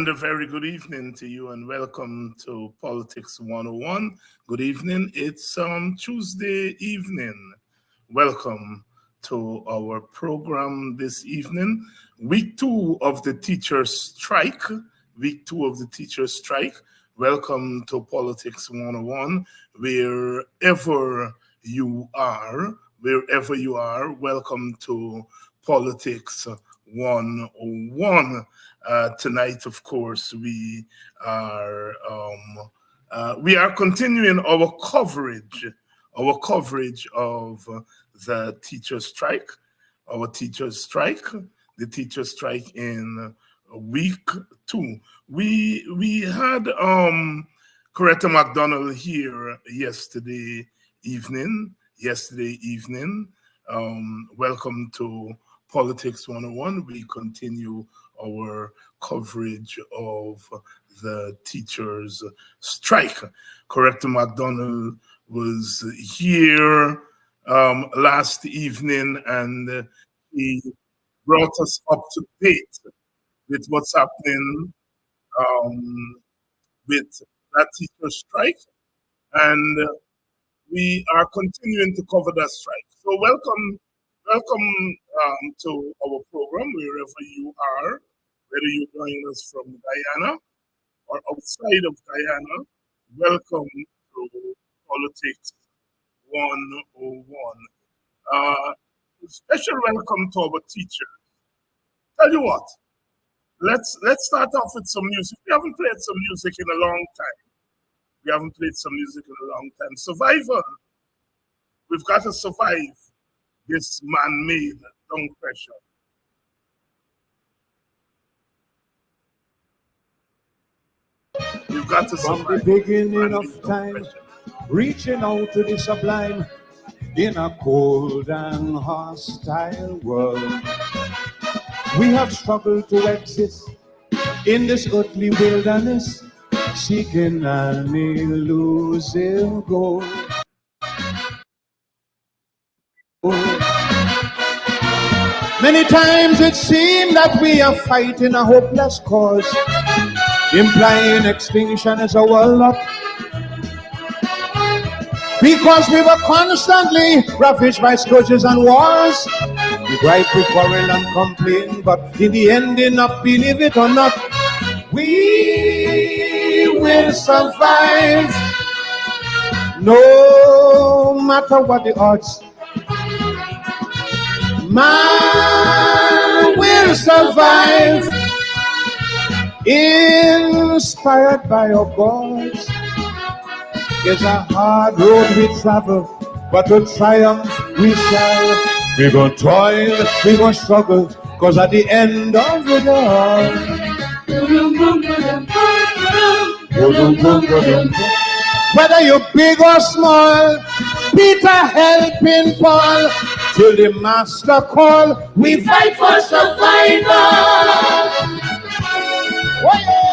And a very good evening to you, and welcome to Politics 101. Good evening. It's Tuesday evening. Welcome to our program this evening. Week 2 of the teachers' strike. Week 2 of the teachers' strike. Welcome to Politics 101. Wherever you are, welcome to Politics 101. Tonight, of course, we are continuing our coverage of the teacher strike. The teacher strike in week 2. We had Coretta McDonald here yesterday evening. Welcome to Politics 101. We continue our coverage of the teachers' strike. Coretta McDonald was here last evening, and he brought us up to date with what's happening with that teacher strike, and we are continuing to cover that strike. So welcome to our program, wherever you are, whether you're joining us from Guyana or outside of Guyana. Welcome to Politics 101. Special welcome to our teachers. Tell you what, let's start off with some music. We haven't played some music in a long time. Survival. We've got to survive this man-made down pressure. You've got to survive. From the beginning of time, reaching out to the sublime in a cold and hostile world. We have struggled to exist in this earthly wilderness, seeking an elusive goal. Many times it seemed that we are fighting a hopeless cause, implying extinction is our lot. Because we were constantly ravaged by scourges and wars. We gripe, we quarrel and complain, but in the ending up, believe it or not, we will survive. No matter what the odds, man will survive. Inspired by our gods. It's a hard road we travel, but to triumph we shall. We gon' toil, we gon' struggle, cause at the end of it all, whether you're big or small, Peter helping Paul, till the master call, we fight for survival. Oh, yeah.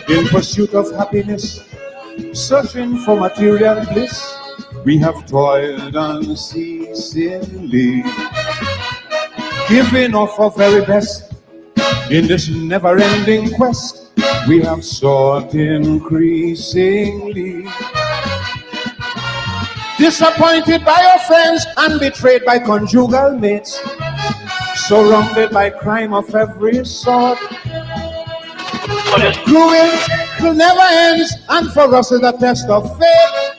In pursuit of happiness, searching for material bliss, we have toiled unceasingly, giving off our very best. In this never-ending quest, we have sought increasingly. Disappointed by our friends and betrayed by conjugal mates, surrounded by crime of every sort. Cruelty never ends, and for us is a test of faith,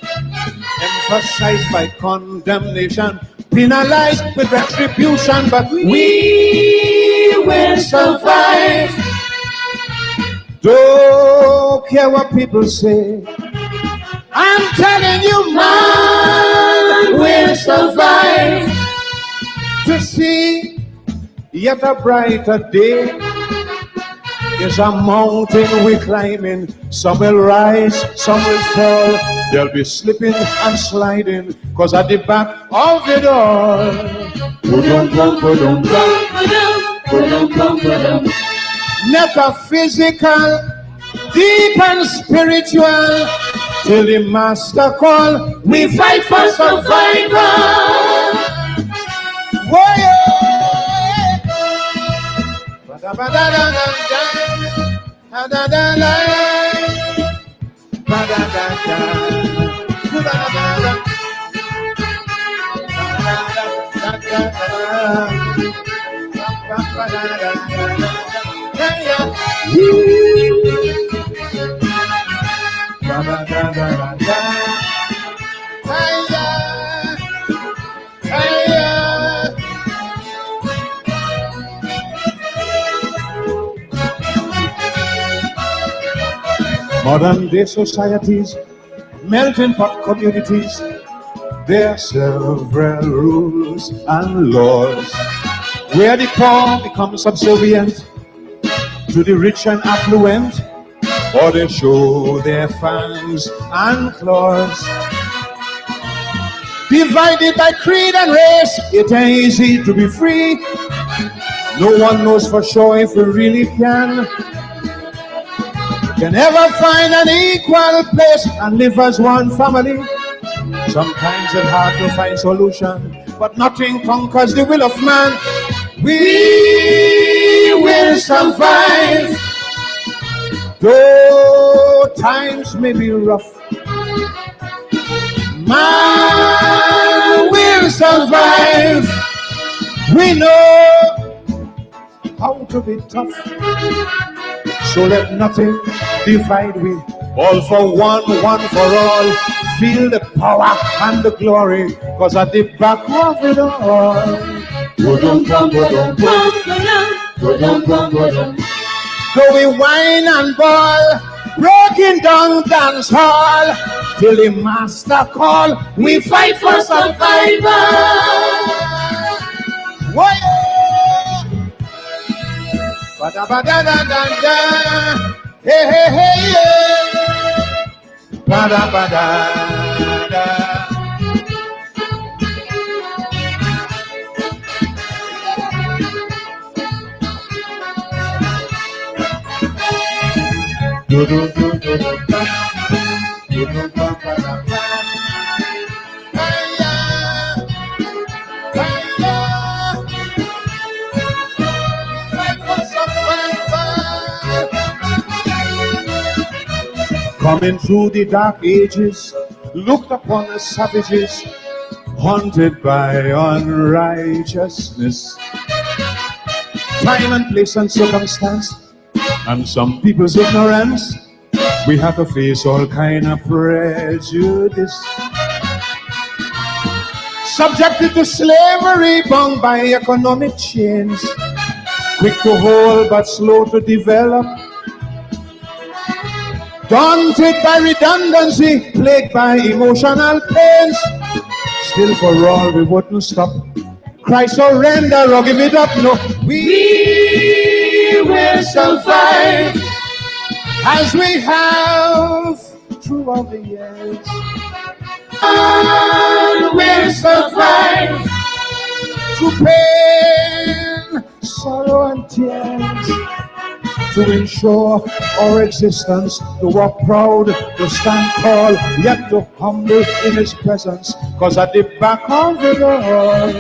emphasized by condemnation, penalized with retribution, but we will survive. Don't care what people say, I'm telling you, man will survive. to see yet a brighter day. There's a mountain we're climbing. Some will rise, some will fall. They'll be slipping and sliding, cause at the back of it all, metaphysical, deep and spiritual, till the master call, we fight for survival. Whoa, yeah. Modern day societies, melting pot communities, there are several rules and laws where the poor become subservient to the rich and affluent, or they show their fangs and claws. Divided by creed and race, it ain't easy to be free. No one knows for sure if we really can ever find an equal place and live as one family. Sometimes it's hard to find solution, but nothing conquers the will of man. We will survive, though times may be rough. Man will survive. We know how to be tough. So let nothing divide we. All for one, one for all. Feel the power and the glory, cause at the back of it all, going wine and ball, breaking down dance hall, till the master call, we fight for survival. Whoa. Ba-da-ba-da-da-da-da. Hey, hey, hey, yeah. Ba-da-ba-da-da. Coming through the dark ages, looked upon the savages, haunted by unrighteousness. Time and place and circumstance, and some people's ignorance, we have to face all kind of prejudice. Subjected to slavery, bound by economic chains, quick to hold but slow to develop. Daunted by redundancy, plagued by emotional pains, still for all we wouldn't stop. Cry surrender or give it up, no. We will survive as we have throughout the years. And we'll survive through pain, sorrow and tears, to ensure our existence, to walk proud, to stand tall, yet to humble in his presence, cause at the back of it all,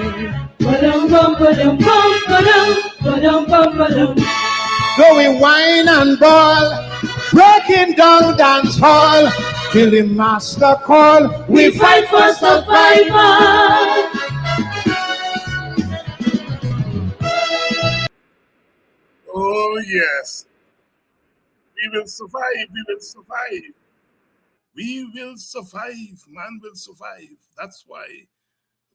going wine and ball, breaking down dance hall, till the master call, we fight for survival. Oh, yes. We will survive. We will survive. We will survive. Man will survive. That's why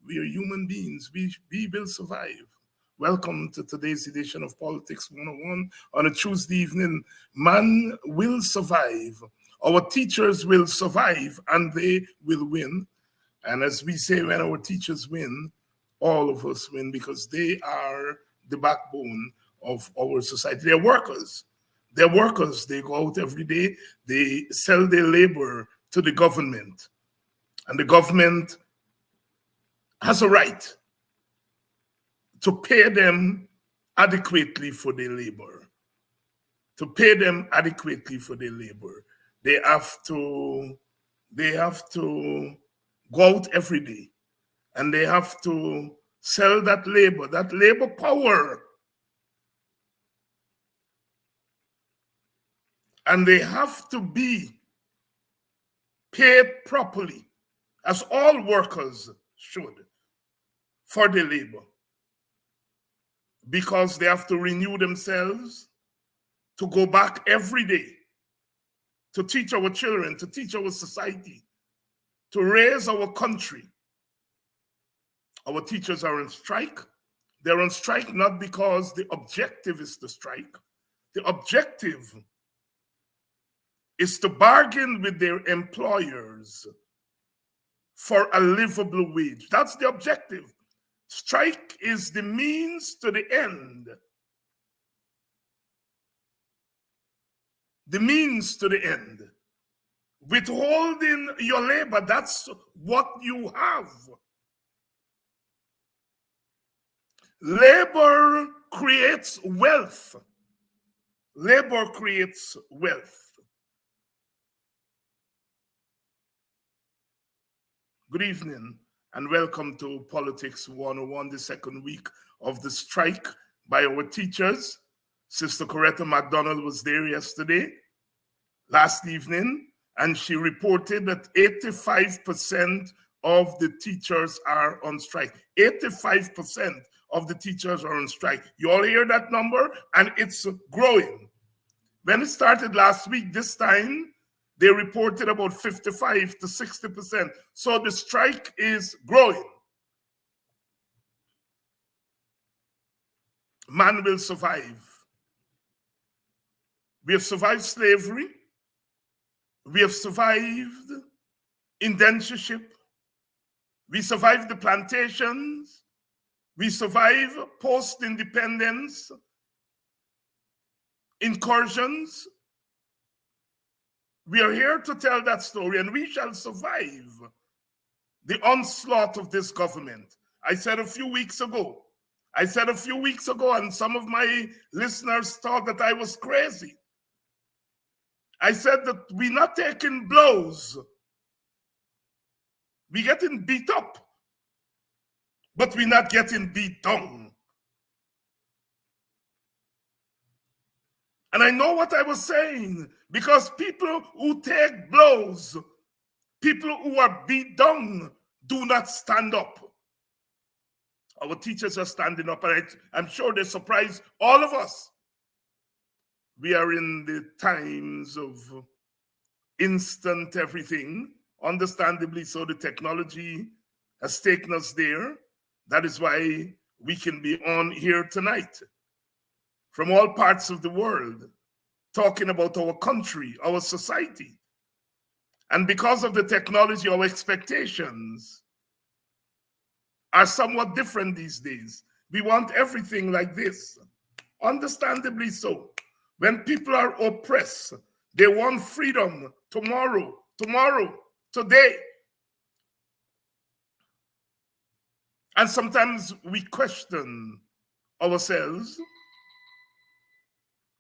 we are human beings. We will survive. Welcome to today's edition of Politics 101 on a Tuesday evening. Man will survive. Our teachers will survive and they will win. And as we say, when our teachers win, all of us win, because they are the backbone of our society. They're workers. They're workers. They go out every day. They sell their labor to the government. And the government has a right to pay them adequately for their labor. To pay them adequately for their labor. They have to go out every day, and they have to sell that labor power. And they have to be paid properly, as all workers should, for their labor. Because they have to renew themselves, to go back every day, to teach our children, to teach our society, to raise our country. Our teachers are on strike. They're on strike not because the objective is to strike. The objective is to bargain with their employers for a livable wage. That's the objective. Strike is the means to the end. The means to the end. Withholding your labor, that's what you have. Labor creates wealth. Labor creates wealth. Good evening and welcome to Politics 101, the second week of the strike by our teachers. Sister Coretta McDonald was there last evening, and she reported that 85% of the teachers are on strike. 85% of the teachers are on strike. You all hear that number? And it's growing. When it started last week, this time, they reported about 55 to 60%. So the strike is growing. Man will survive. We have survived slavery. We have survived indentureship. We survived the plantations. We survived post-independence incursions. We are here to tell that story, and we shall survive the onslaught of this government. I said a few weeks ago, and some of my listeners thought that I was crazy. I said that we're not taking blows. We're getting beat up, but we're not getting beat down. And I know what I was saying, because people who take blows, people who are beat down, do not stand up. Our teachers are standing up, and I'm sure they surprise all of us. We are in the times of instant everything. Understandably so, the technology has taken us there. That is why we can be on here tonight from all parts of the world, talking about our country, our society. And because of the technology, our expectations are somewhat different these days. We want everything like this. Understandably so. When people are oppressed, they want freedom tomorrow, today. And sometimes we question ourselves.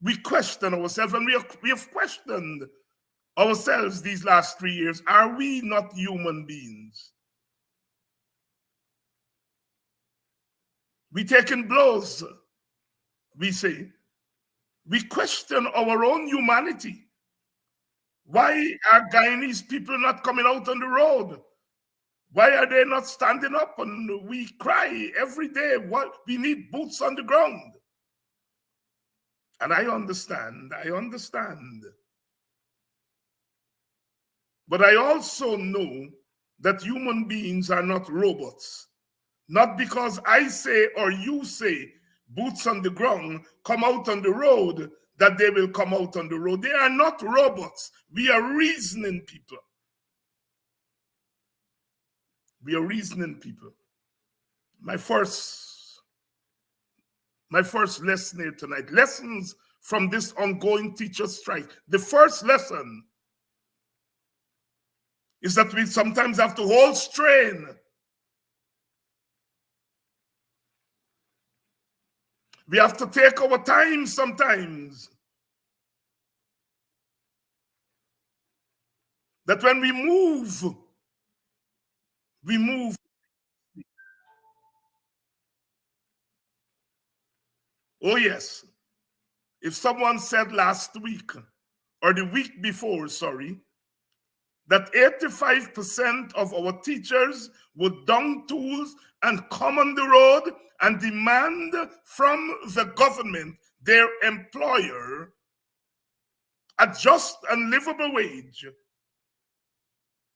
We question ourselves, and we have questioned ourselves these last 3 years. Are we not human beings? We taking blows, we say. We question our own humanity. Why are Guyanese people not coming out on the road? Why are they not standing up? And we cry every day, what we need boots on the ground. And I understand. But I also know that human beings are not robots. Not because I say or you say, boots on the ground, come out on the road, that they will come out on the road. They are not robots. We are reasoning people. We are reasoning people. My first lesson here tonight, lessons from this ongoing teacher strike. The first lesson is that we sometimes have to hold strain. We have to take our time sometimes. That when we move. Oh yes. If someone said last week, or the week before, sorry, that 85% of our teachers would down tools and come on the road and demand from the government, their employer, a just and livable wage.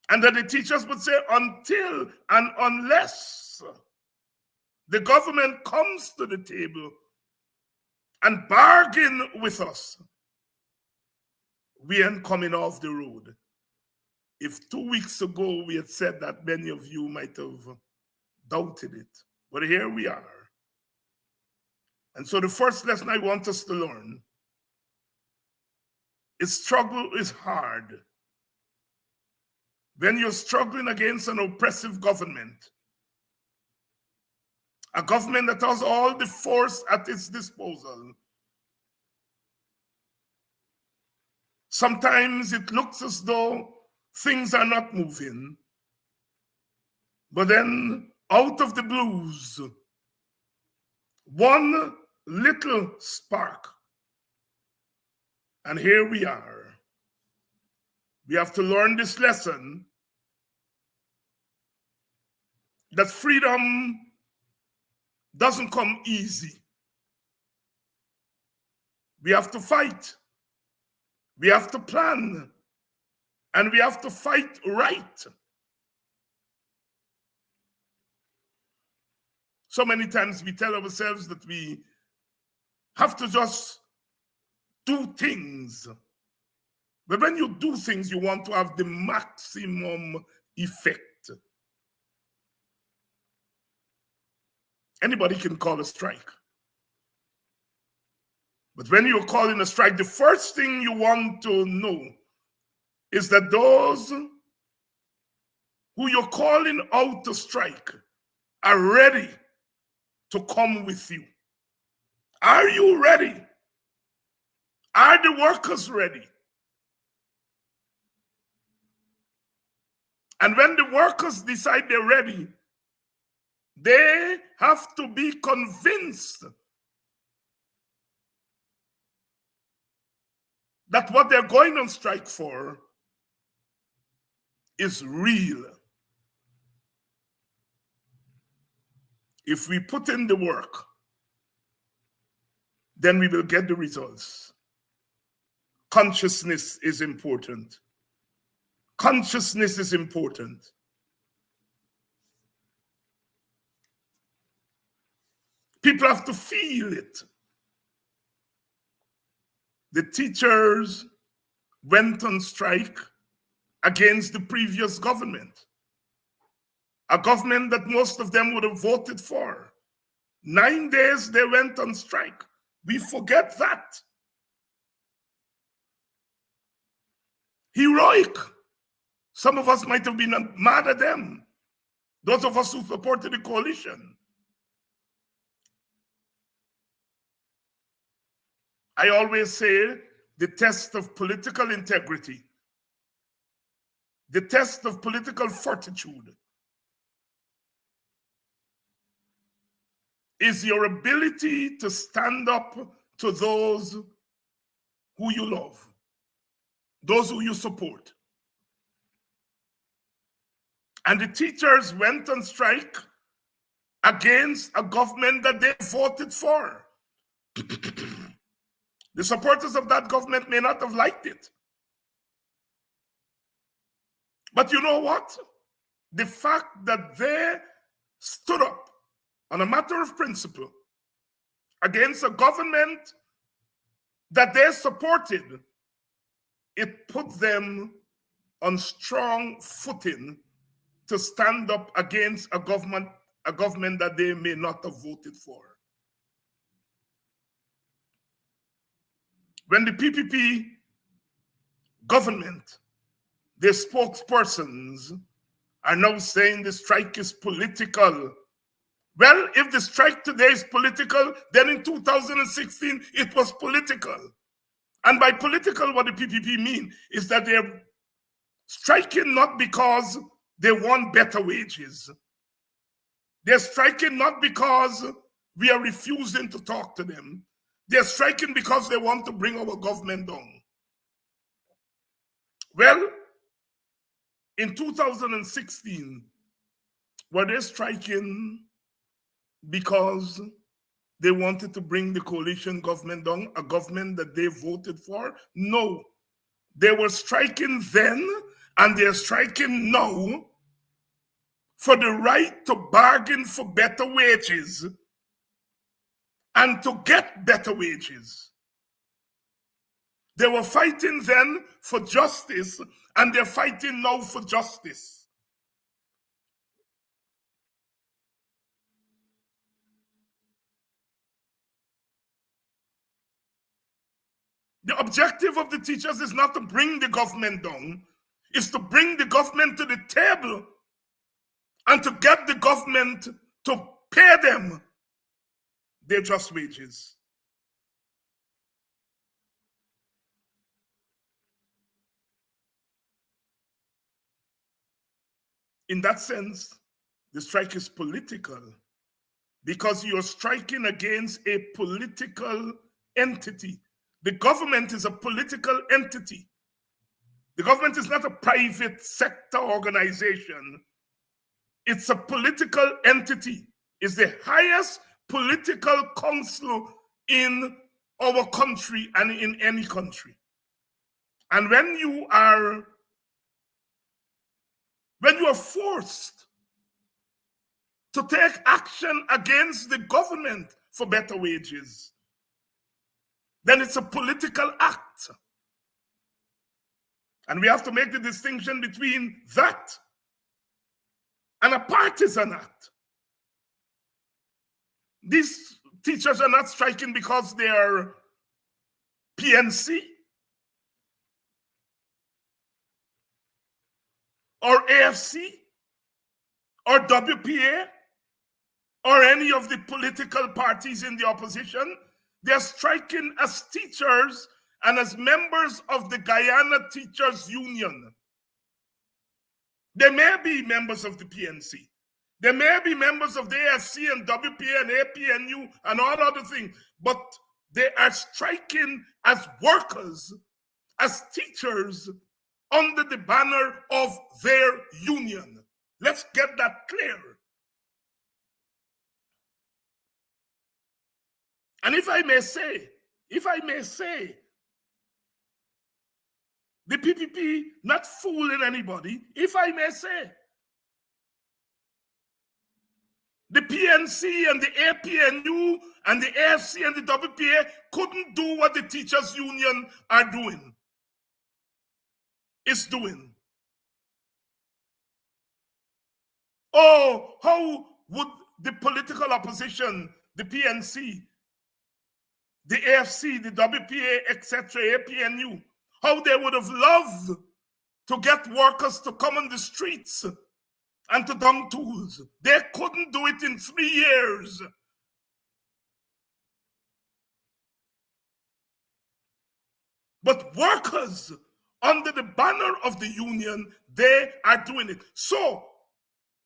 And that the teachers would say, until and unless the government comes to the table and bargain with us, we ain't coming off the road. If 2 weeks ago we had said that, many of you might have doubted it. But here we are. And so the first lesson I want us to learn is struggle is hard. When you're struggling against an oppressive government, a government that has all the force at its disposal, sometimes it looks as though things are not moving. But then out of the blues, one little spark, and here we are. We have to learn this lesson that freedom doesn't come easy. We have to fight. We have to plan. And we have to fight right. So many times we tell ourselves that we have to just do things. But when you do things, you want to have the maximum effect. Anybody can call a strike. But when you're calling a strike, the first thing you want to know is that those who you're calling out to strike are ready to come with you. Are you ready? Are the workers ready? And when the workers decide they're ready, they have to be convinced that what they're going on strike for is real. If we put in the work, then we will get the results. Consciousness is important. Consciousness is important. People have to feel it. The teachers went on strike against the previous government, a government that most of them would have voted for. 9 days they went on strike. We forget that. Heroic. Some of us might have been mad at them. Those of us who supported the coalition. I always say the test of political integrity, the test of political fortitude, is your ability to stand up to those who you love, those who you support. And the teachers went on strike against a government that they voted for. The supporters of that government may not have liked it. But you know what? The fact that they stood up on a matter of principle against a government that they supported, it put them on strong footing to stand up against a government a government that they may not have voted for. When the PPP government, their spokespersons are now saying the strike is political. Well, if the strike today is political, then in 2016 it was political. And by political, what the PPP mean is that they're striking not because they want better wages. They're striking not because we are refusing to talk to them. They're striking because they want to bring our government down. Well, in 2016, were they striking because they wanted to bring the coalition government down, a government that they voted for? No. They were striking then, and they're striking now for the right to bargain for better wages and to get better wages. They were fighting then for justice, and they're fighting now for justice. The objective of the teachers is not to bring the government down, it's to bring the government to the table and to get the government to pay them their just wages. In that sense, the strike is political because you're striking against a political entity. The government is a political entity. The government is not a private sector organization. It's a political entity. It's the highest political council in our country and in any country. And when you are forced to take action against the government for better wages, then it's a political act. And we have to make the distinction between that and a partisan act. These teachers are not striking because they are PNC or AFC or WPA or any of the political parties in the opposition. They're striking as teachers and as members of the Guyana Teachers Union. They may be members of the PNC. They may be members of the AFC and WPA and APNU and all other things, but they are striking as workers, as teachers, under the banner of their union. Let's get that clear. And if I may say, the PPP not fooling anybody, if I may say, the PNC and the APNU and the AFC and the WPA couldn't do what the teachers union are doing. It's doing. Oh, how would the political opposition, the PNC, the AFC, the WPA, etc., APNU, how they would have loved to get workers to come on the streets and to dump tools. They couldn't do it in 3 years. But workers, under the banner of the union, they are doing it. So,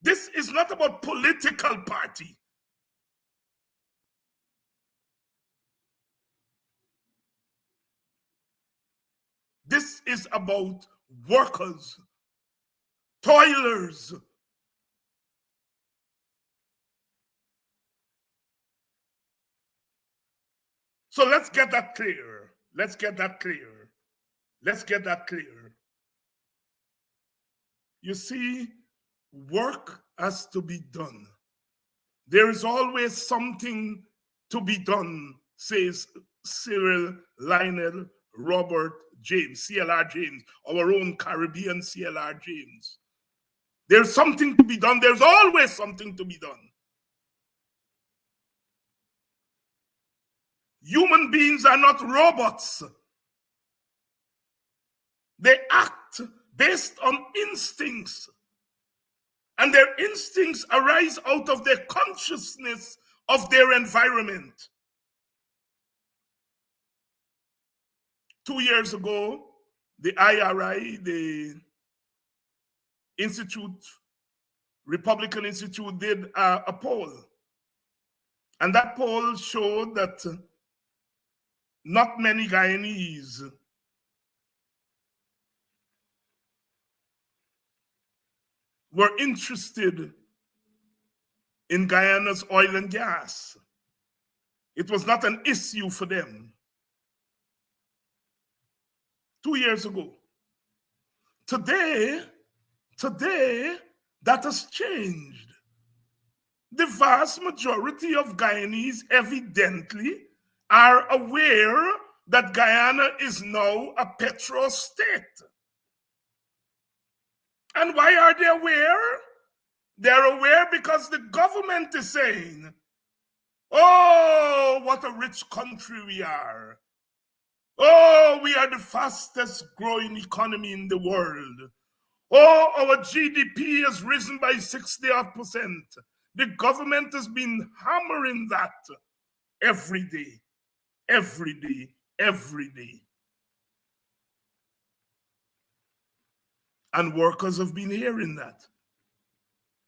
this is not about political party. This is about workers, toilers. So let's get that clear. Let's get that clear. Let's get that clear. You see, work has to be done. There is always something to be done, says Cyril, Lionel, Robert, James, CLR James, our own Caribbean CLR James. There's something to be done. There's always something to be done. Human beings are not robots. They act based on instincts. And their instincts arise out of their consciousness of their environment. 2 years ago, the IRI, the Republican Institute, did a poll. And that poll showed that not many Guyanese were interested in Guyana's oil and gas. It was not an issue for them 2 years ago. Today, that has changed. The vast majority of Guyanese evidently are aware that Guyana is now a petro state. And why are they aware? They're aware because the government is saying, oh, what a rich country we are. Oh, we are the fastest growing economy in the world. Oh, our GDP has risen by 60%. The government has been hammering that every day, every day, every day. And workers have been hearing that.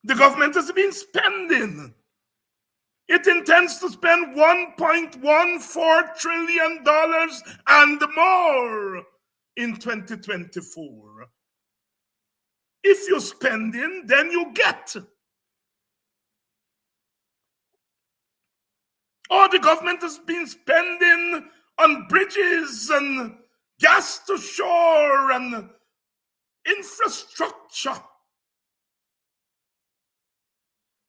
The government has been spending. It intends to spend $1.14 trillion and more in 2024. If you're spending, then you get. Oh, the government has been spending on bridges and gas to shore and infrastructure.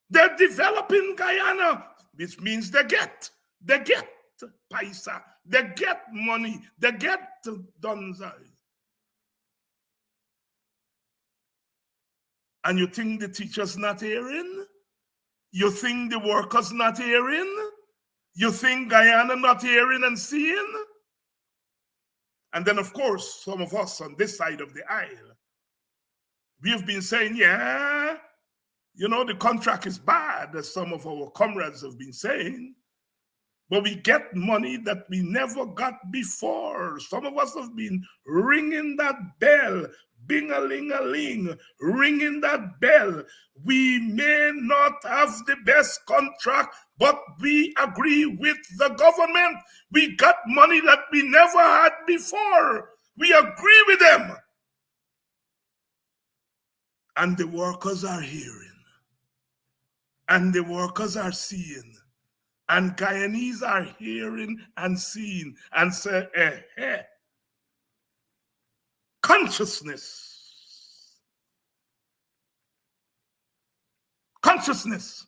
They're developing Guyana, which means they get paisa, they get money, they get donzai. And you think the teachers not hearing? You think the workers not hearing? You think Guyana not hearing and seeing? And then, of course, some of us on this side of the aisle, we've been saying, yeah, you know, the contract is bad, as some of our comrades have been saying, but we get money that we never got before. Some of us have been ringing that bell, bing-a-ling-a-ling, ringing that bell. We may not have the best contract, but we agree with the government. We got money that we never had before. We agree with them. And the workers are hearing. And the workers are seeing. And Guyanese are hearing and seeing and say, consciousness. Consciousness.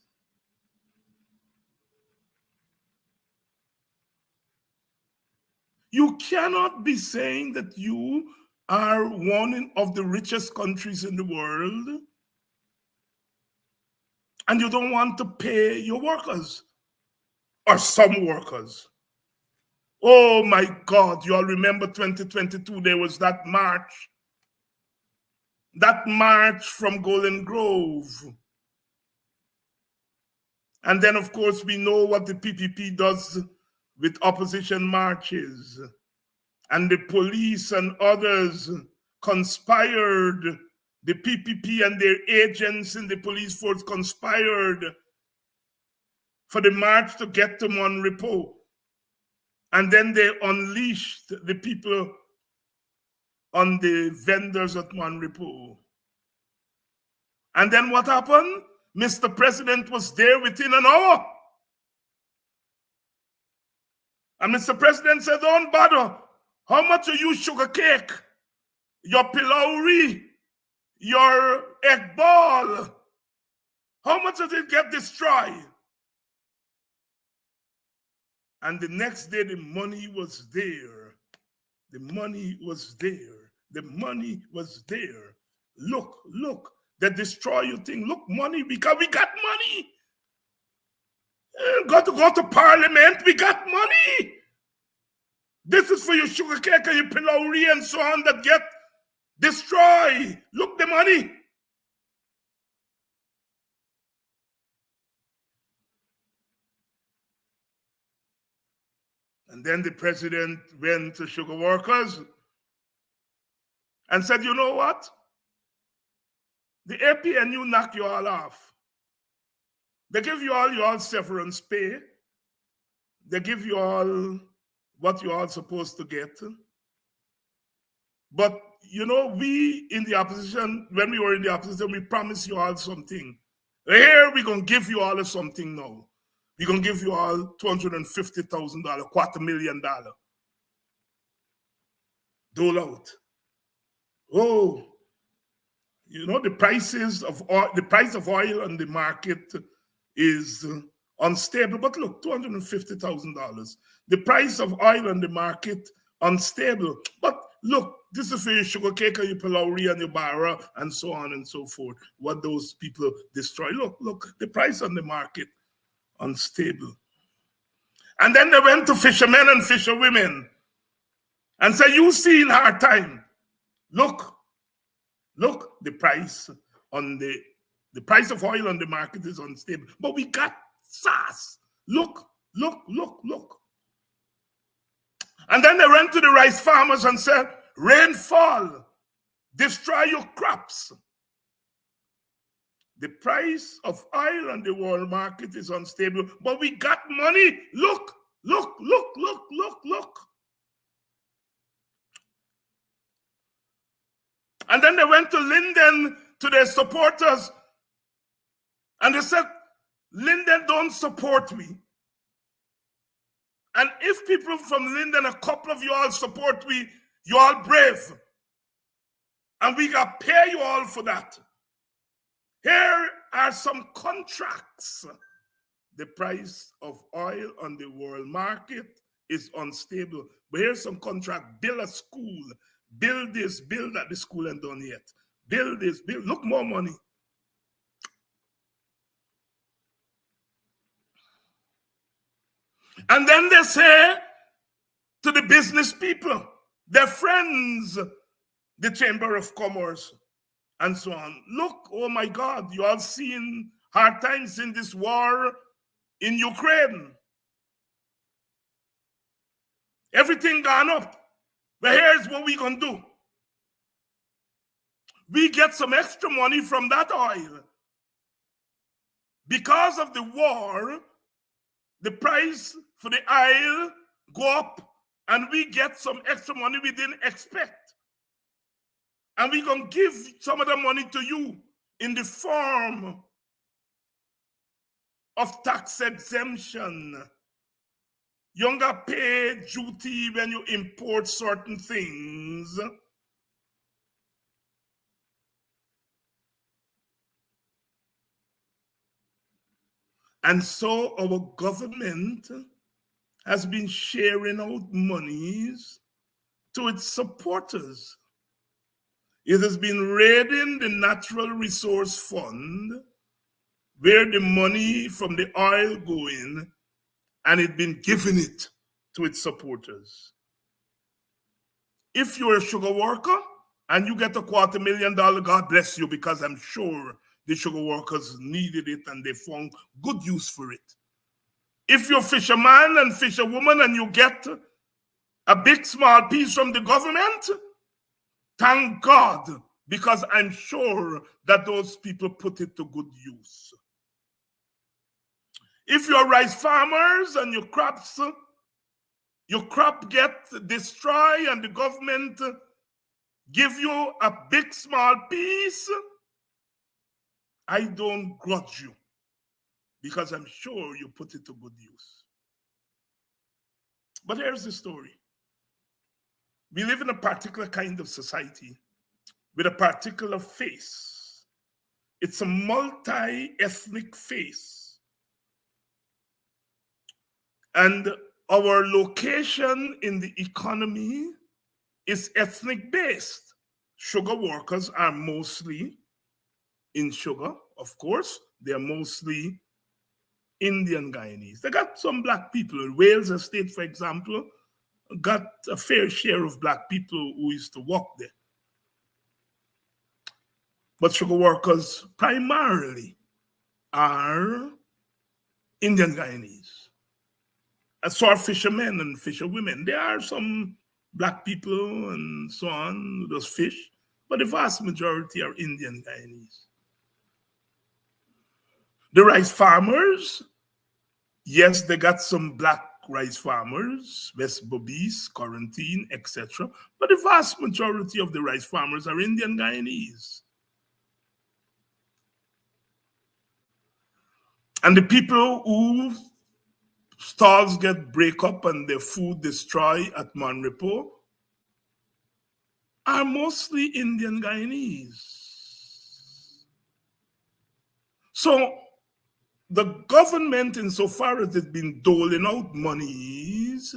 You cannot be saying that you are one of the richest countries in the world and you don't want to pay your workers or some workers. Oh my God, you all remember 2022, there was that march from Golden Grove. And then, of course, we know what the PPP does with opposition marches. And the police and others conspired. The PPP and their agents in the police force conspired for the march to get to Monrepo. And then they unleashed the people on the vendors at Monrepo. And then what happened? Mr. President was there within an hour. And Mr. President said, don't bother. How much are you sugar cake? Your pilawri? Your egg ball? How much did it get destroyed? And the next day, the money was there. The money was there. The money was there. Look, they destroy your thing. Look, money, because we got money. Got to go to parliament, we got money. This is for your sugar cake and your pillory and so on that get destroyed. Look, the money. And then the president went to sugar workers and said, you know what? The APNU knock you all off. They give you all your severance pay. They give you all what you are supposed to get. But, you know, we in the opposition, when we were in the opposition, we promised you all something. Here, we're going to give you all something now. We're going to give you all $250,000, $250,000. Dole out. Oh, you know, the price of oil on the market is unstable. But look, $250,000. The price of oil on the market, unstable. But look, this is for your sugar cake and your pillory and your barra and so on and so forth. What those people destroy. Look, the price on the market, unstable. And then they went to fishermen and fisherwomen and said, you see in hard time. Look, the price on the price of oil on the market is unstable. But we got SARS. Look. And then they went to the rice farmers and said, rainfall, destroy your crops. The price of oil on the world market is unstable, but we got money. Look. And then they went to Linden, to their supporters, and they said, Linden don't support me. And if people from Linden, a couple of you all support me, you all brave. And we got to pay you all for that. Here are some contracts. The price of oil on the world market is unstable. But here's some contract. Build a school. Build this, build that. The school ain't done yet. Build this, build. Look, more money. And then they say to the business people, their friends, the Chamber of Commerce, and so on. Look, oh my God, you all seen hard times in this war in Ukraine. Everything gone up. But here's what we're going to do. We get some extra money from that oil. Because of the war, the price for the oil go up, and we get some extra money we didn't expect. And we're going to give some of the money to you in the form of tax exemption. You don't pay duty when you import certain things. And so our government has been sharing out monies to its supporters. It has been raiding the Natural Resource Fund, where the money from the oil go in, and it's been giving it to its supporters. If you're a sugar worker and you get $250,000, God bless you, because I'm sure the sugar workers needed it and they found good use for it. If you're a fisherman and fisherwoman and you get a big small piece from the government, thank God, because I'm sure that those people put it to good use. If you're rice farmers and your crop get destroyed and the government give you a big small piece, I don't grudge you, because I'm sure you put it to good use. But here's the story. We live in a particular kind of society with a particular face. It's a multi-ethnic face. And our location in the economy is ethnic based. Sugar workers are mostly in sugar, of course. They're mostly Indian Guyanese. They got some black people. In Wales Estate, for example, got a fair share of black people who used to work there. But sugar workers primarily are Indian Guyanese. And so are fishermen and fisherwomen. There are some black people and so on who does fish, but the vast majority are Indian Guyanese. The rice farmers, yes, they got some black rice farmers, West Bobis, Quarantine, etc. But the vast majority of the rice farmers are Indian Guyanese. And the people who stalls get break up and their food destroyed at Monrepo are mostly Indian Guyanese. So the government, insofar as it's been doling out monies,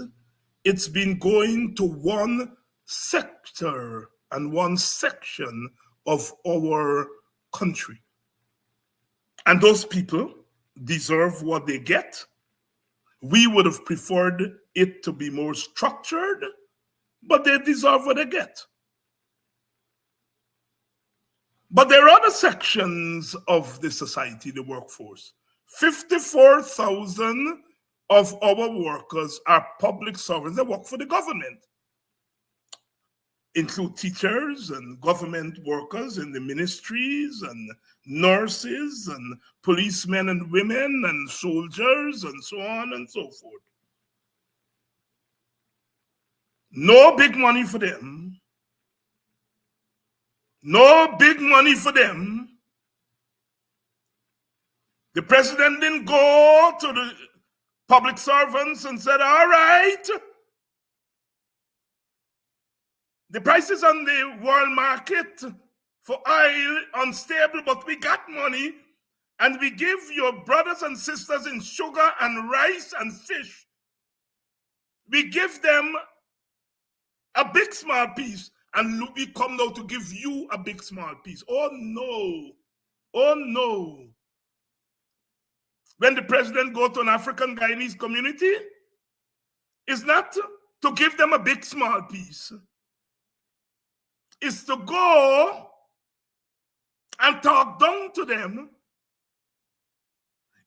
it's been going to one sector and one section of our country. And those people deserve what they get. We would have preferred it to be more structured, but they deserve what they get. But there are other sections of the society, the workforce. 54,000 of our workers are public servants. They work for the government. Include teachers and government workers in the ministries and nurses and policemen and women and soldiers and so on and so forth. No big money for them. No big money for them. The president didn't go to the public servants and said, all right, the prices on the world market for oil unstable, but we got money and we give your brothers and sisters in sugar and rice and fish, we give them a big small piece, and we come now to give you a big small piece. Oh no, oh no. When the president go to an African Guyanese community, it's not to give them a big small piece. It's to go and talk down to them.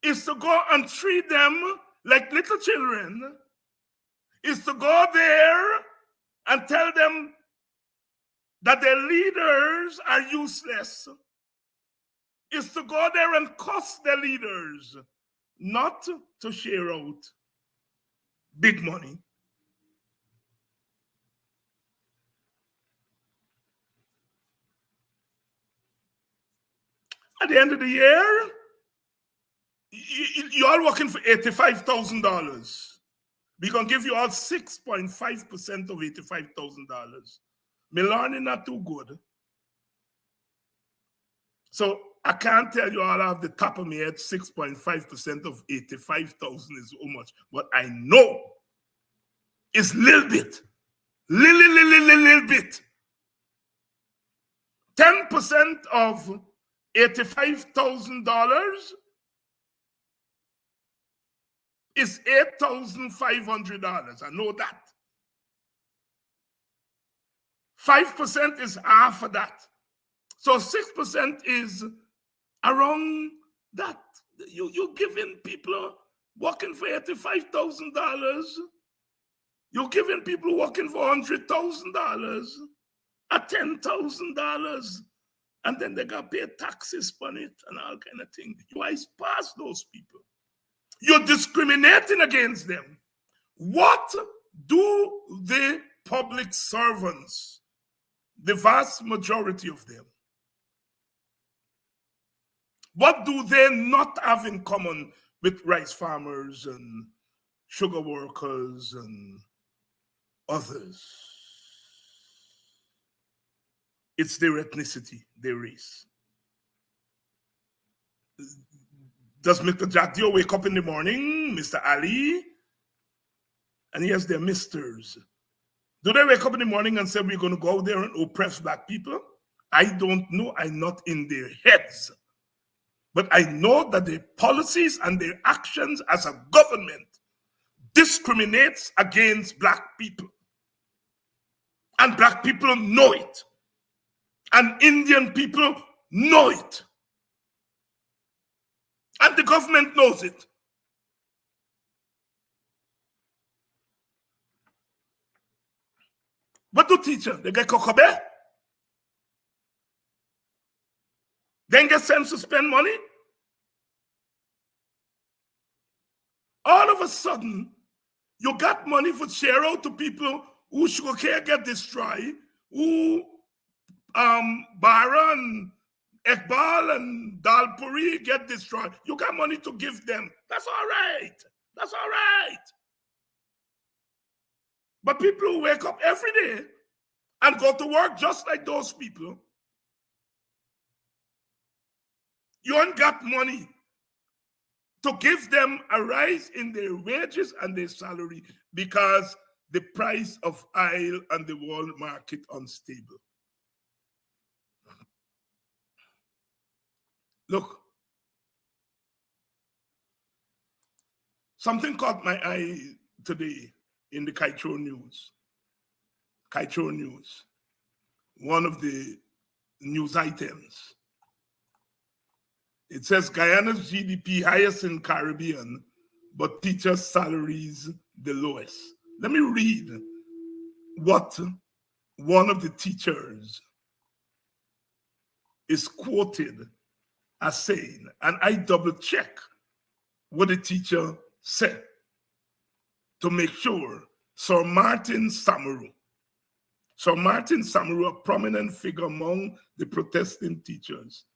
It's to go and treat them like little children. It's to go there and tell them that their leaders are useless. It's to go there and cuss their leaders, not to share out big money. At the end of the year, you all working for $85,000. We're going to give you all 6.5% of $85,000. My learning not too good. So I can't tell you all off the top of my head 6.5% of 85,000 is how much. But I know it's little bit. Little bit. 10% of $85,000 is $8,500. I know that. 5% is half of that. So 6% is around that. You're giving people working for $85,000. You're giving people working for $100,000 at $10,000. And then they got to pay taxes on it and all kind of things. You eyes past those people. You're discriminating against them. What do the public servants, the vast majority of them, what do they not have in common with rice farmers and sugar workers and others? It's their ethnicity, their race. Does Mr. Jack Dio wake up in the morning, Mr. Ali? And yes, they're misters. Do they wake up in the morning and say, we're going to go out there and oppress black people? I don't know. I'm not in their heads. But I know that their policies and their actions as a government discriminates against black people. And black people know it. And Indian people know it. And the government knows it. What do teachers? They get kokobe? Then get sent to spend money? All of a sudden, you got money for share out to people who sugarcane get destroyed, who Bara and Ekbal and Dalpuri get destroyed. You got money to give them. That's all right. That's all right. But people who wake up every day and go to work just like those people, you ain't got money to give them a rise in their wages and their salary because the price of oil and the world market unstable. Look, something caught my eye today in the Kaitro News. Kaitro News, one of the news items. It says Guyana's GDP highest in Caribbean, but teachers' salaries the lowest. Let me read what one of the teachers is quoted as saying, and I double check what the teacher said to make sure. Sir Martin Samaru, a prominent figure among the protesting teachers,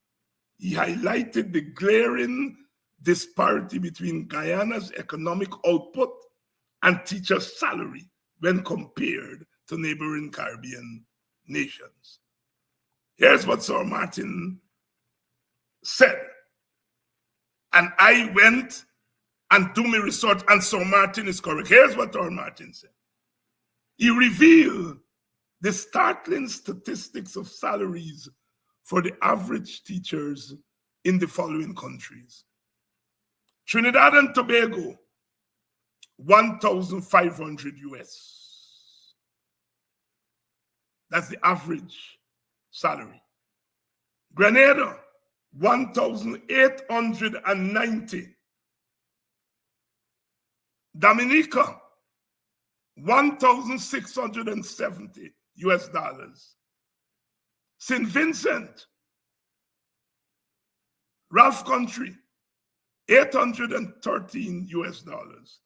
he highlighted the glaring disparity between Guyana's economic output and teachers' salary when compared to neighboring Caribbean nations. Here's what Sir Martin said. And I went and do my research, and Sir Martin is correct. Here's what Sir Martin said. He revealed the startling statistics of salaries for the average teachers in the following countries. Trinidad and Tobago, 1,500 US. That's the average salary. Grenada, 1,890. Dominica, 1,670 US dollars. St. Vincent, Ralph Country, 813 US dollars.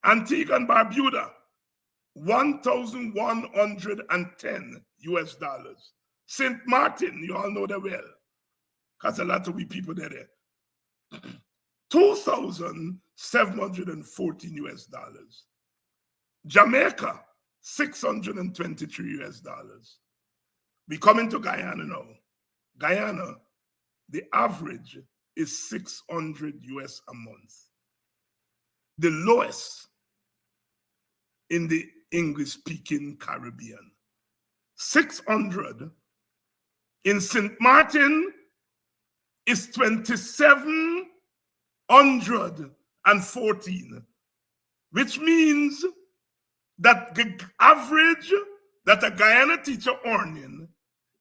Antigua and Barbuda, 1,110 US dollars. St. Martin, you all know that well, because a lot of we people there. 2,714 US dollars. Jamaica, 623 US dollars. We coming to Guyana now. Guyana, the average is 600 US a month. The lowest in the English-speaking Caribbean. 600 in St. Martin is 2,714, which means that the average that a Guyana teacher earning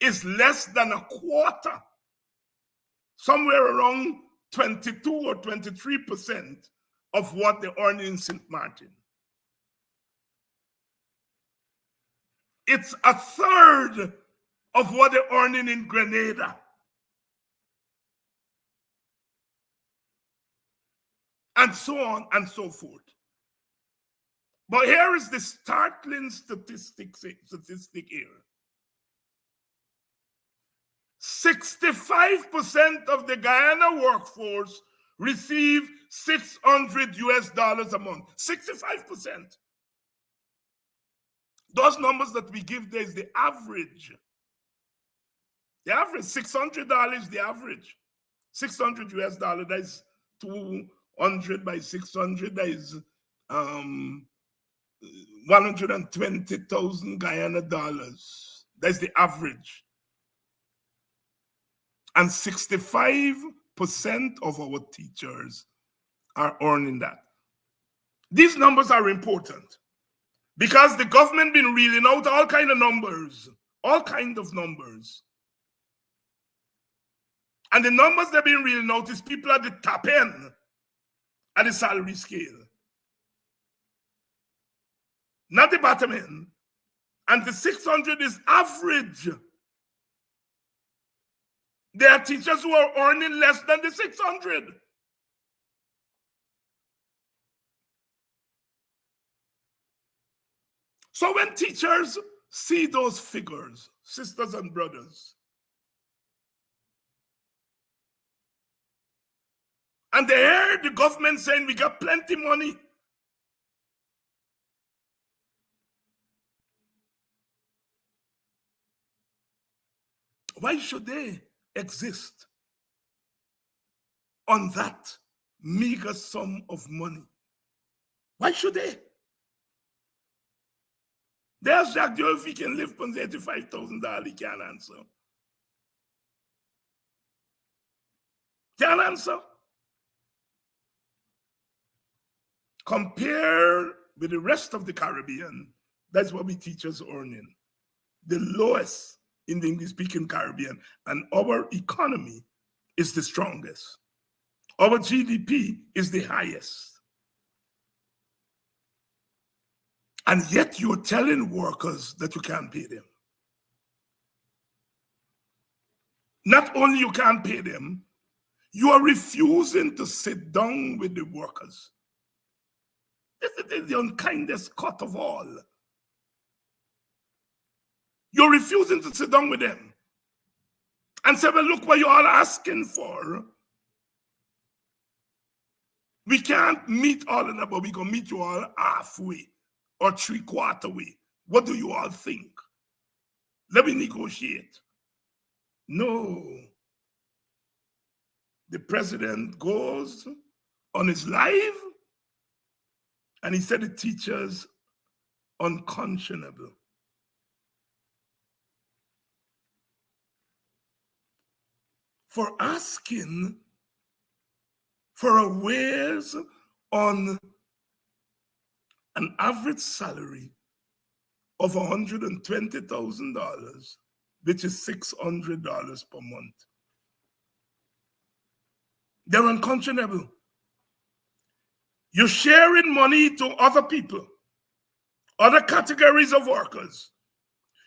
is less than a quarter, somewhere around 22 or 23% of what they earn in St. Martin. It's a third of what they're earning in Grenada. And so on and so forth. But here is the startling statistic here. 65% of the Guyana workforce receive 600 US dollars a month. 65%. Those numbers that we give there is the average. The average, $600 the average. 600 US dollars, that is 200 by 600, that is 120,000 Guyana dollars. That's the average. And 65% of our teachers are earning that. These numbers are important Because the government been reeling out all kind of numbers. And the numbers they've been reeling out is people at the top end of the salary scale. Not the bottom end. And the 600 is average. There are teachers who are earning less than the 600. So when teachers see those figures, sisters and brothers, and they hear the government saying we got plenty money, why should they exist on that meager sum of money? Why should they? There's Jacques Joe, if he can live on $85,000, he can't answer. Can't answer. Compare with the rest of the Caribbean, that's what we teachers earning. The lowest in the English-speaking Caribbean, and our economy is the strongest. Our GDP is the highest. And yet you're telling workers that you can't pay them. Not only you can't pay them, you are refusing to sit down with the workers. This is the unkindest cut of all. You're refusing to sit down with them and say, well, look what you're all asking for. We can't meet all of that, but we're going to meet you all halfway or three-quarter way. What do you all think? Let me negotiate. No. The president goes on his live and he said the teachers unconscionable. For asking for a raise on an average salary of $120,000, which is $600 per month. They're unconscionable. You're sharing money to other people, other categories of workers.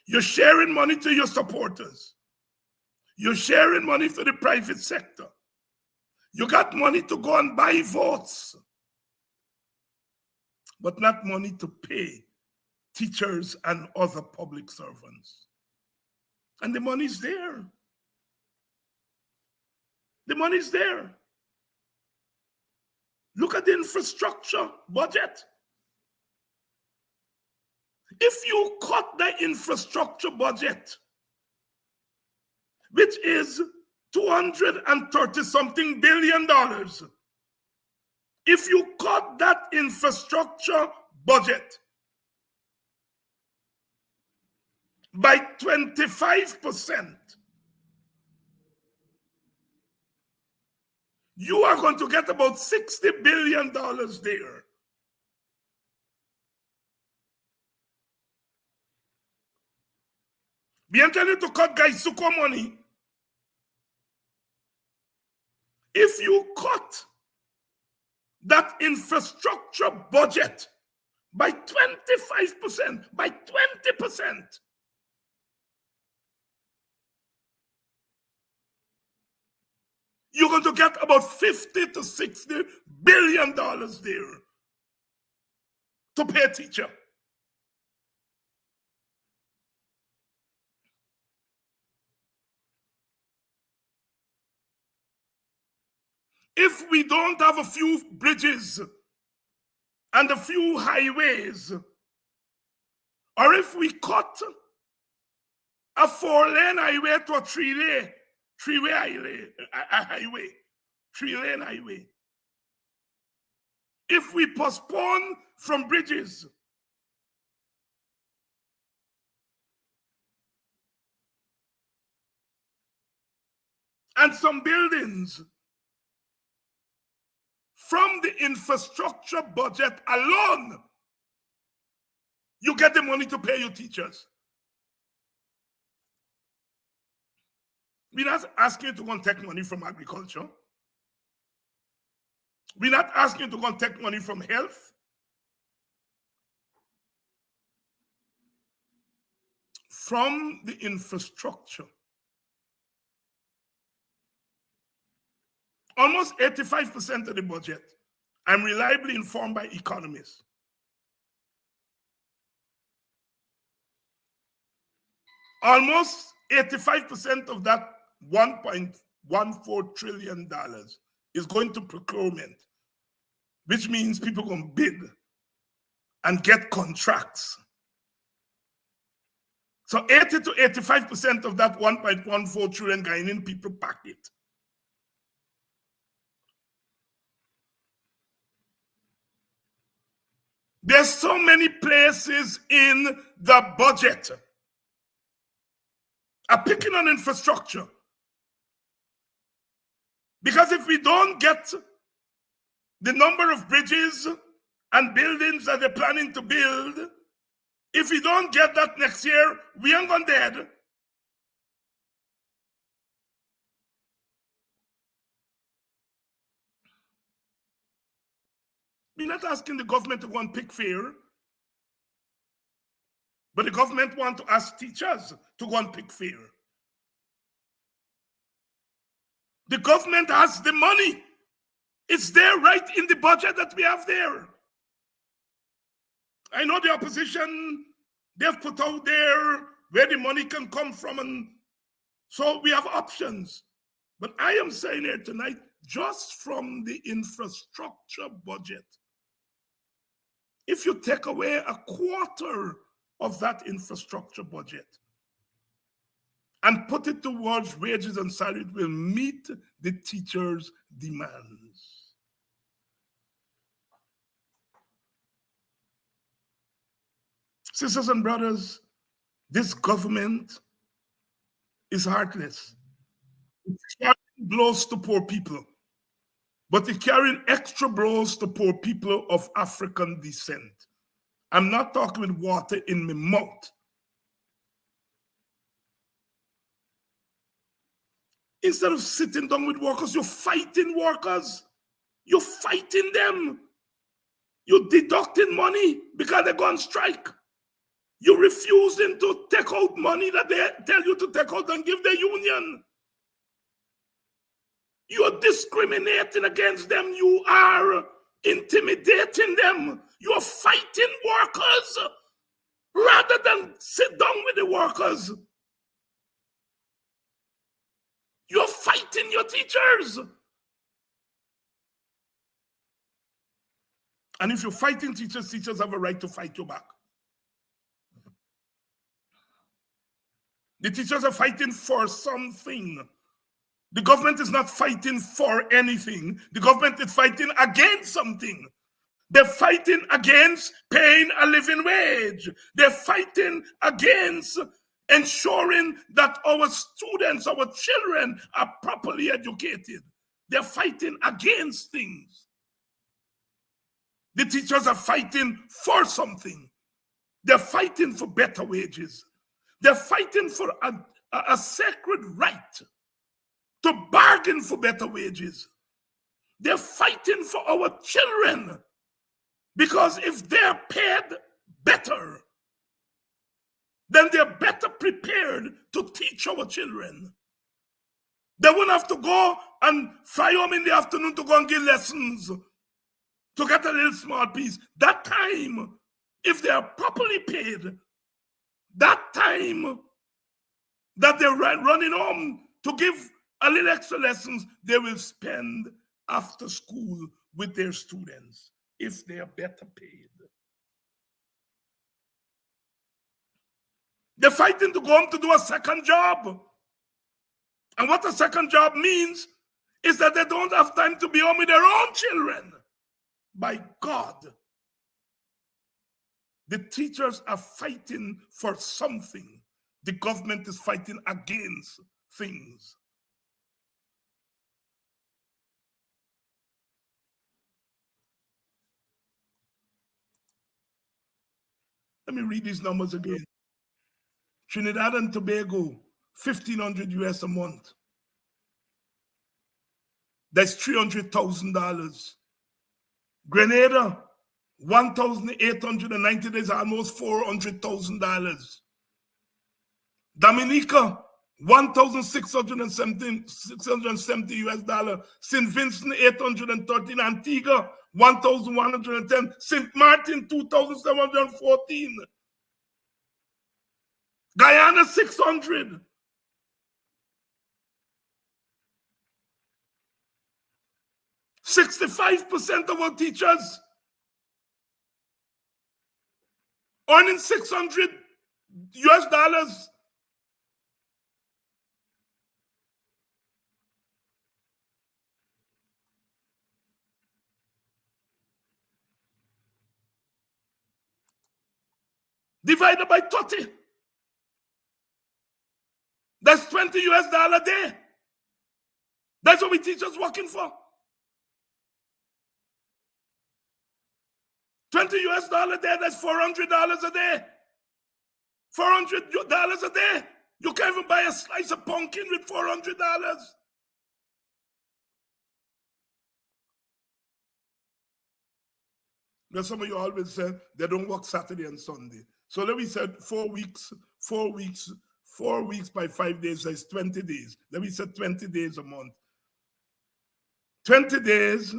You're sharing money to your supporters. You're sharing money for the private sector. You got money to go and buy votes, but not money to pay teachers and other public servants. And the money's there. The money's there. Look at the infrastructure budget. If you cut the infrastructure budget, which is $230-something billion, if you cut that infrastructure budget by 25%, you are going to get about $60 billion there. We intended to cut Gaisuko money. If you cut that infrastructure budget by 25%, by 20%, you're going to get about $50 to $60 billion there to pay a teacher. If we don't have a few bridges and a few highways, or if we cut a 4-lane highway to a 3-lane highway, if we postpone from bridges, and some buildings, from the infrastructure budget alone, You get the money to pay your teachers. We're not asking you to go and take money from agriculture. We're not asking you to go and take money from health. From the infrastructure. Almost 85% of the budget, I'm reliably informed by economists, almost 85% of that $1.14 trillion is going to procurement, which means people going to bid and get contracts. So 80 to 85% of that 1.14 trillion Guinean people pocket. There's so many places in the budget are picking on infrastructure. Because if we don't get the number of bridges and buildings that they're planning to build, if we don't get that next year, we ain't gone dead. We're not asking the government to go and pick fair, but the government want to ask teachers to go and pick fair. The government has the money. It's there right in the budget that we have there. I know the opposition, they've put out there where the money can come from, and so we have options. But I am saying here tonight, just from the infrastructure budget, if you take away a quarter of that infrastructure budget and put it towards wages and salary, it will meet the teachers' demands. Sisters and brothers, this government is heartless. It's carrying blows to poor people, but it's carrying extra blows to poor people of African descent. I'm not talking with water in my mouth. Instead of sitting down with workers, you're fighting workers. You're fighting them. You're deducting money because they go on strike. You're refusing to take out money that they tell you to take out and give the union. You're discriminating against them. You are intimidating them. You're fighting workers rather than sit down with the workers. You're fighting your teachers. And if you're fighting teachers, teachers have a right to fight you back. The teachers are fighting for something. The government is not fighting for anything. The government is fighting against something. They're fighting against paying a living wage. They're fighting against ensuring that our students, our children are properly educated. They're fighting against things. The teachers are fighting for something. They're fighting for better wages. They're fighting for a sacred right to bargain for better wages. They're fighting for our children, because if they're paid better, then they're better prepared to teach our children. They won't have to go and fly home in the afternoon to go and give lessons to get a little small piece. That time, if they are properly paid, that time that they're running home to give a little extra lessons, they will spend after school with their students if they are better paid. They're fighting to go home to do a second job. And what a second job means is that they don't have time to be home with their own children. By God, the teachers are fighting for something. The government is fighting against things. Let me read these numbers again. Trinidad and Tobago, $1,500 a month. That's $300,000. Grenada, 1,890 days, almost $400,000. Dominica, 1,670 $670. St. Vincent, 813. Antigua, 1,110. St. Martin, 2,714. Guyana, 600. %65% of our teachers earning $600. Divided by 30. That's $20 a day. That's what we teachers working for. $20 a day, that's $400 a day. $400 a day. You can't even buy a slice of pumpkin with $400. Now, some of you always say they don't work Saturday and Sunday. So let me say 4 weeks by 5 days, that's 20 days. Let me say 20 days a month. 20 days,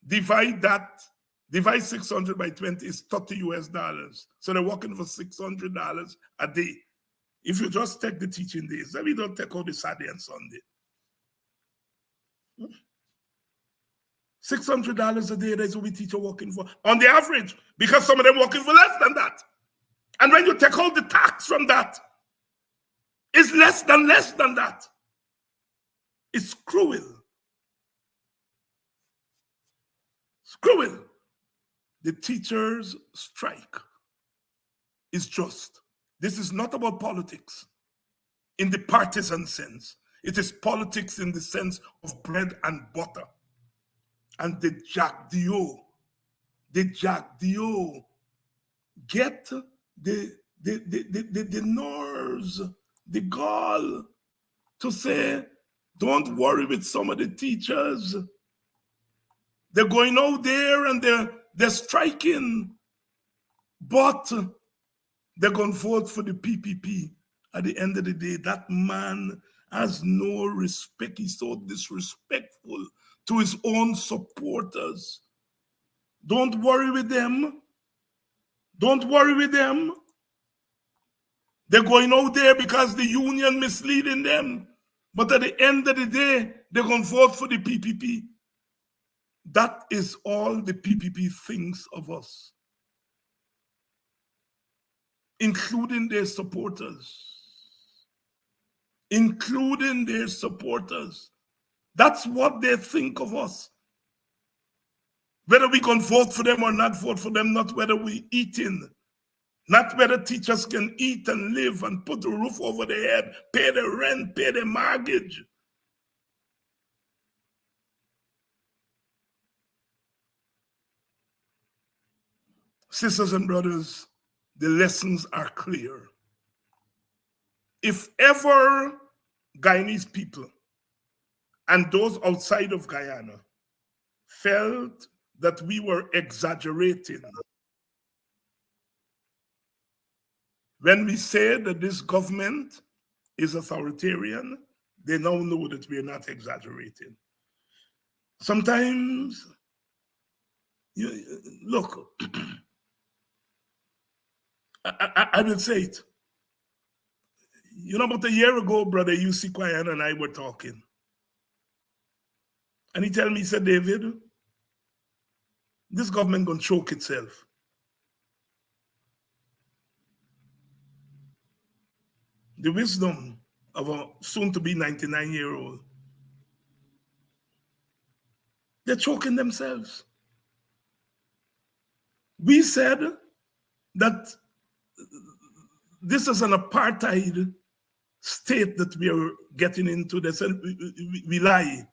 divide 600 by 20 is $30. So they're working for $600 a day. If you just take the teaching days, let me don't take all the Saturday and Sunday. $600 a day, that's what we teacher working for. On the average, because some of them working for less than that. And when you take all the tax from that, it's less than that. It's cruel. It's cruel. The teachers' strike is just. This is not about politics in the partisan sense. It is politics in the sense of bread and butter. And the Jack Dio get the nerves, the gall to say, don't worry with some of the teachers. They're going out there and they're striking, but they're going to vote for the PPP. At the end of the day, that man has no respect. He's so disrespectful to his own supporters. Don't worry with them. Don't worry with them. They're going out there because the union misleading them. But at the end of the day, they're going to vote for the PPP. That is all the PPP thinks of us, including their supporters. Including their supporters. That's what they think of us. Whether we can vote for them or not vote for them, not whether we eating, not whether teachers can eat and live and put a roof over their head, pay their rent, pay their mortgage. Sisters and brothers, the lessons are clear. If ever Guyanese people and those outside of Guyana felt that we were exaggerating when we say that this government is authoritarian, they now know that we're not exaggerating. Sometimes, look, I will say it. You know, about a year ago, Brother UC Quayan and I were talking. And he told me, he said, David, this government gonna choke itself. The wisdom of a soon-to-be 99-year-old. They're choking themselves. We said that this is an apartheid state that we are getting into. They said we lie.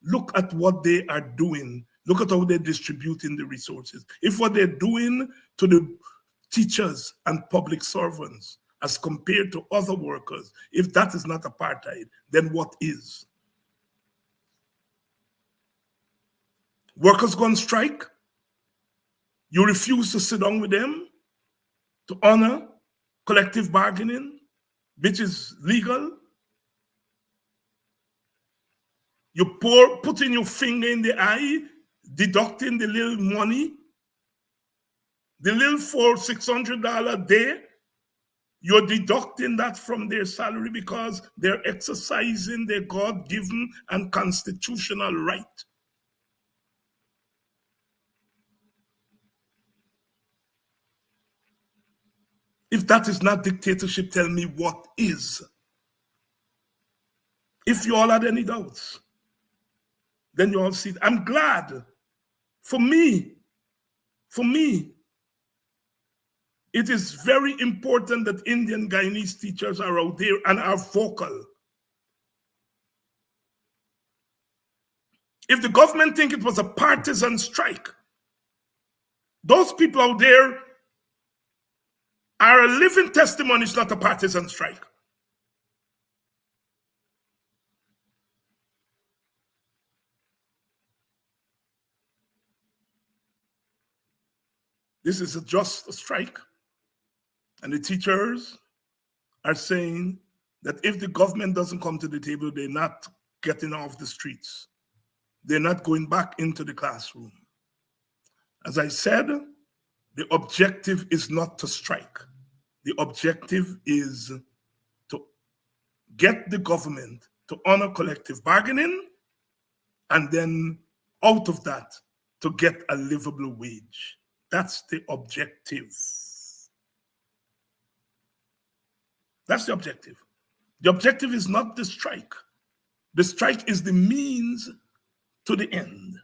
Look at what they are doing. Look at how they're distributing the resources. If what they're doing to teachers and public servants as compared to other workers, if that is not apartheid, then what is? Workers go on strike. You refuse to sit down with them to honor collective bargaining, which is legal. You putting your finger in the eye, deducting the little money, the little $600 a day. You're deducting that from their salary because they're exercising their God-given and constitutional right. If that is not dictatorship, tell me what is. If you all had any doubts, then you all see it. I'm glad. For me, it is very important that Indian Guyanese teachers are out there and are vocal. If the government think it was a partisan strike, those people out there are a living testimony it's not a partisan strike. This is just a strike. And the teachers are saying that if the government doesn't come to the table, they're not getting off the streets. They're not going back into the classroom. As I said, the objective is not to strike. The objective is to get the government to honor collective bargaining, and then out of that, to get a livable wage. That's the objective. That's the objective. The objective is not the strike. The strike is the means to the end.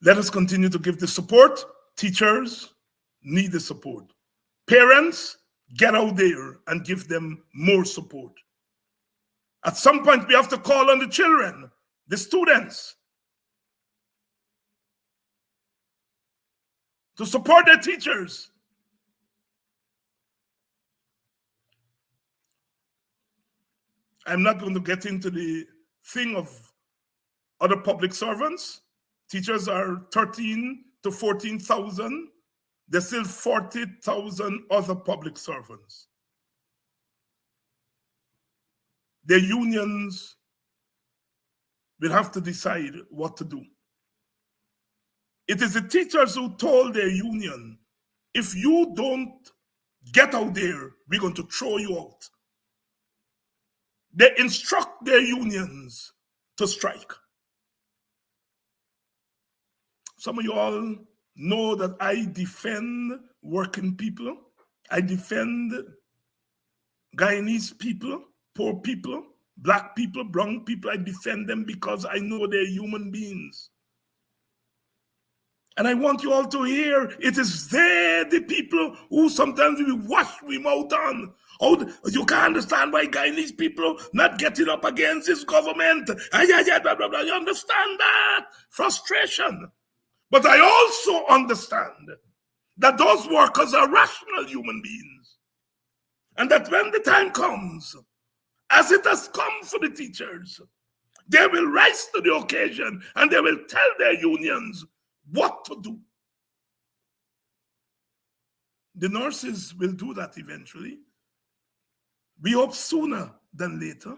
Let us continue to give the support. Teachers need the support. Parents, get out there and give them more support. At some point, we have to call on the children, the students, to support their teachers. I'm not going to get into the thing of other public servants. Teachers are 13 to 14,000. There's still 40,000 other public servants. Their unions will have to decide what to do. It is the teachers who told their union, if you don't get out there, we're going to throw you out. They instruct their unions to strike. Some of you all know that I defend working people. I defend Guyanese people, poor people, black people, brown people. I defend them because I know they're human beings. And I want you all to hear, it is they, the people who sometimes we wash we mouth on. Oh, you can't understand why Guyanese people not getting up against this government. Blah, blah, blah. You understand that? Frustration. But I also understand that those workers are rational human beings. And that when the time comes, as it has come for the teachers, they will rise to the occasion and they will tell their unions what to do. The nurses will do that eventually. We hope sooner than later.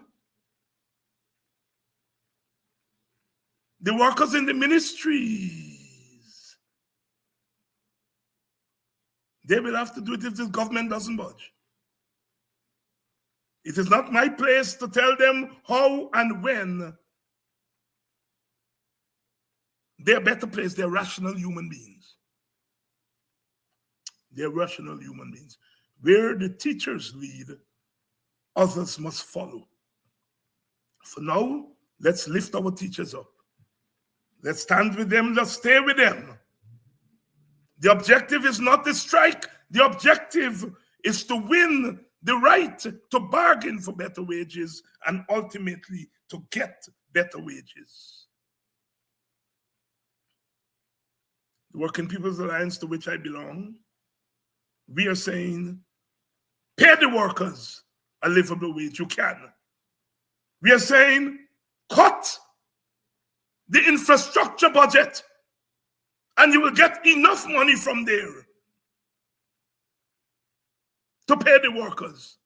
The workers in the ministries, they will have to do it if this government doesn't budge. It is not my place to tell them how and when. They're better placed. They're rational human beings. They're rational human beings. Where the teachers lead, others must follow. For now, let's lift our teachers up. Let's stand with them. Let's stay with them. The objective is not the strike. The objective is to win the right to bargain for better wages and ultimately to get better wages. the Working People's Alliance, to which I belong, we are saying, pay the workers a livable wage. You can. We are saying, cut the infrastructure budget, and you will get enough money from there to pay the workers.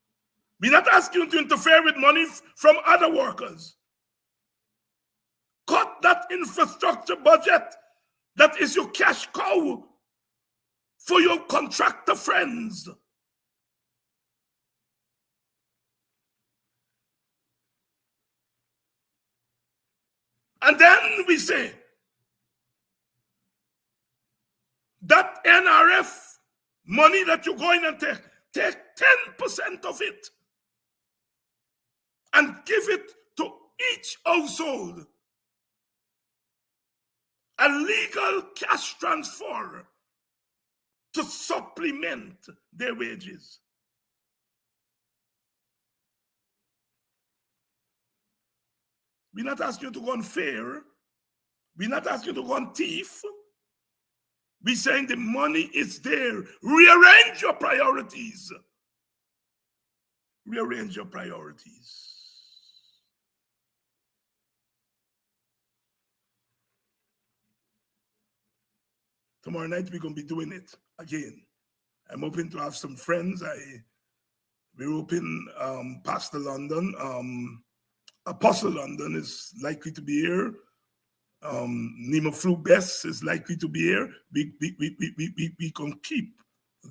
We're not asking you to interfere with money from other workers. Cut that infrastructure budget that is your cash cow for your contractor friends. And then we say that NRF money that you're going to take 10% of it and give it to each household. A legal cash transfer to supplement their wages. We're not asking you to go on fair. We're not asking you to go on thief. We're saying the money is there. Rearrange your priorities. Rearrange your priorities. Tomorrow night we're going to be doing it again. I'm hoping to have some friends. We're hoping Pastor London, Apostle London is likely to be here. Nima Flu Bess is likely to be here. We can keep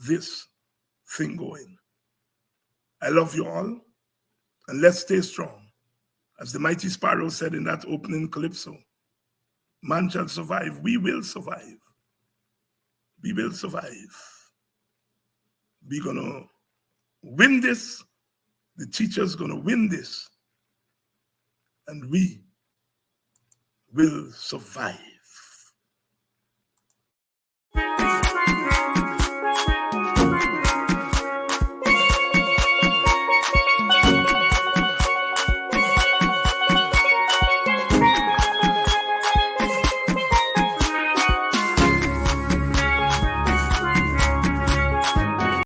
this thing going. I love you all, and let's stay strong. As the mighty sparrow said in that opening calypso, man shall survive. We will survive. We will survive. We're going to win this. The teacher's going to win this. And we will survive.